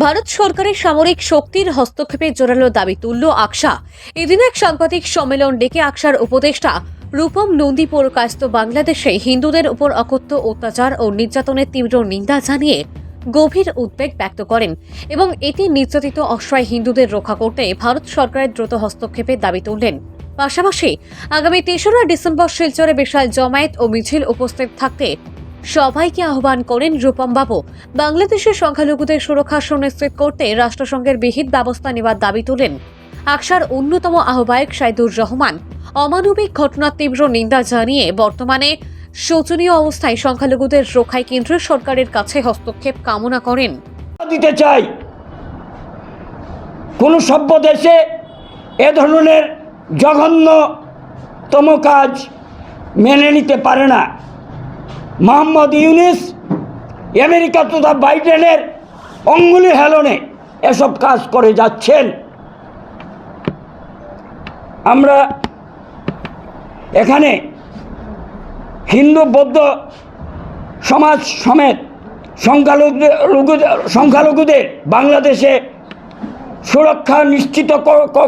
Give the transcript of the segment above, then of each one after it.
ভারত সরকারের সামরিক শক্তির হস্তক্ষেপে জোরালো দাবি তুলল আকসা। এদিন এক সাংবাদিক সম্মেলন ডেকে আকসার উপদেষ্টা রূপম নন্দী কায়স্থ বাংলাদেশে হিন্দুদের উপর অকথ্য অত্যাচার ও নির্যাতনের তীব্র নিন্দা জানিয়ে গভীর উদ্বেগ ব্যক্ত করেন এবং এতে নির্যাতিত অসহায় হিন্দুদের রক্ষা করতে ভারত সরকারের দ্রুত হস্তক্ষেপের দাবি তুললেন। পাশাপাশি আগামী ৩রা ডিসেম্বর শিলচরে বিশাল জমায়েত ও মিছিল উপস্থিত থাকতে সবাইকে আহ্বান করেন রূপম বাবু। বাংলাদেশের সংখ্যালঘুদের সুরক্ষা সুনিশ্চিত করতে রাষ্ট্রসংঘের বিহিত ব্যবস্থা নেওয়ার দাবি তোলেন আকসার অন্যতম আহ্বায়ক সাইদুর রহমান। অমানবিক ঘটনার তীব্র নিন্দা জানিয়ে বর্তমানে শোচনীয় অবস্থায় সংখ্যালঘুদের রক্ষায় কেন্দ্রীয় সরকারের কাছে হস্তক্ষেপ কামনা করেন। দিতে চাই, কোন সভ্য দেশে এ ধরনের জঘন্যতম কাজ মেনে নিতে পারে না। মোহাম্মদ ইউনূস আমেরিকা তথা বাইডেনের অঙ্গুলি হেলনে এসব কাজ করে যাচ্ছেন। আমরা এখানে হিন্দু বৌদ্ধ সমাজ সমেত সংখ্যালঘুদের বাংলাদেশে সুরক্ষা নিশ্চিত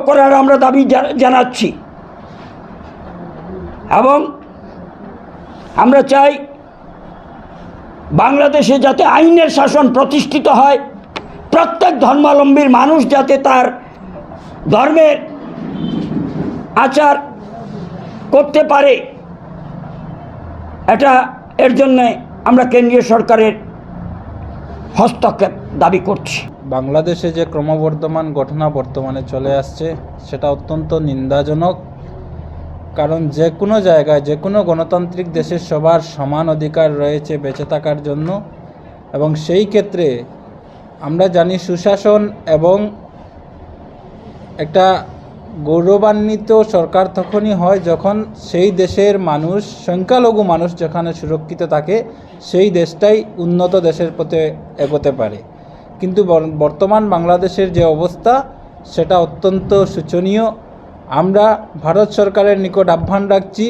করার আমরা দাবি জানাচ্ছি এবং আমরা চাই বাংলাদেশে যাতে আইনের শাসন প্রতিষ্ঠিত হয়, প্রত্যেক ধর্মাবলম্বীর মানুষ যাতে তার ধর্মের আচার করতে পারে, এর জন্য আমরা কেন্দ্রীয় সরকারের হস্তক্ষেপ দাবি করছি। বাংলাদেশে যে ক্রমবর্ধমান ঘটনা বর্তমানে চলে আসছে সেটা অত্যন্ত নিন্দাজনক। কারণ যে কোনো জায়গায় যে কোনো গণতান্ত্রিক দেশের সবার সমান অধিকার রয়েছে বেঁচে থাকার জন্য, এবং সেই ক্ষেত্রে আমরা জানি সুশাসন এবং একটা গৌরবান্বিত সরকার তখনই হয় যখন সেই দেশের মানুষ, সংখ্যালঘু মানুষ যেখানে সুরক্ষিত থাকে, সেই দেশটাই উন্নত দেশের পথে এগোতে পারে। কিন্তু বর্তমান বাংলাদেশের যে অবস্থা সেটা অত্যন্ত শোচনীয়। আমরা ভারত সরকারের নিকট আহ্বান রাখছি,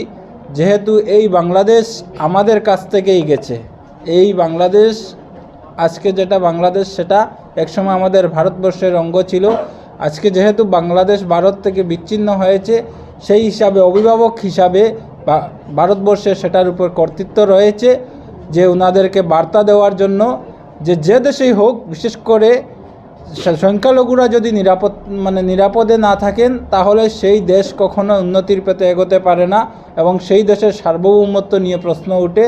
যেহেতু এই বাংলাদেশ আমাদের কাছ থেকেই গেছে, এই বাংলাদেশ আজকে যেটা বাংলাদেশ সেটা একসময় আমাদের ভারতবর্ষের অঙ্গ ছিল। আজকে যেহেতু বাংলাদেশ ভারত থেকে বিচ্ছিন্ন হয়েছে, সেই হিসাবে অভিভাবক হিসাবে ভারতবর্ষের সেটার উপর কর্তৃত্ব রয়েছে যে ওনাদেরকে বার্তা দেওয়ার জন্য যে দেশেই হোক, বিশেষ করে সংখ্যালঘুরা যদি নিরাপদে না থাকেন তাহলে সেই দেশ কখনো উন্নতির পথে এগোতে পারে না এবং সেই দেশের সার্বভৌমত্ব নিয়ে প্রশ্ন ওঠে।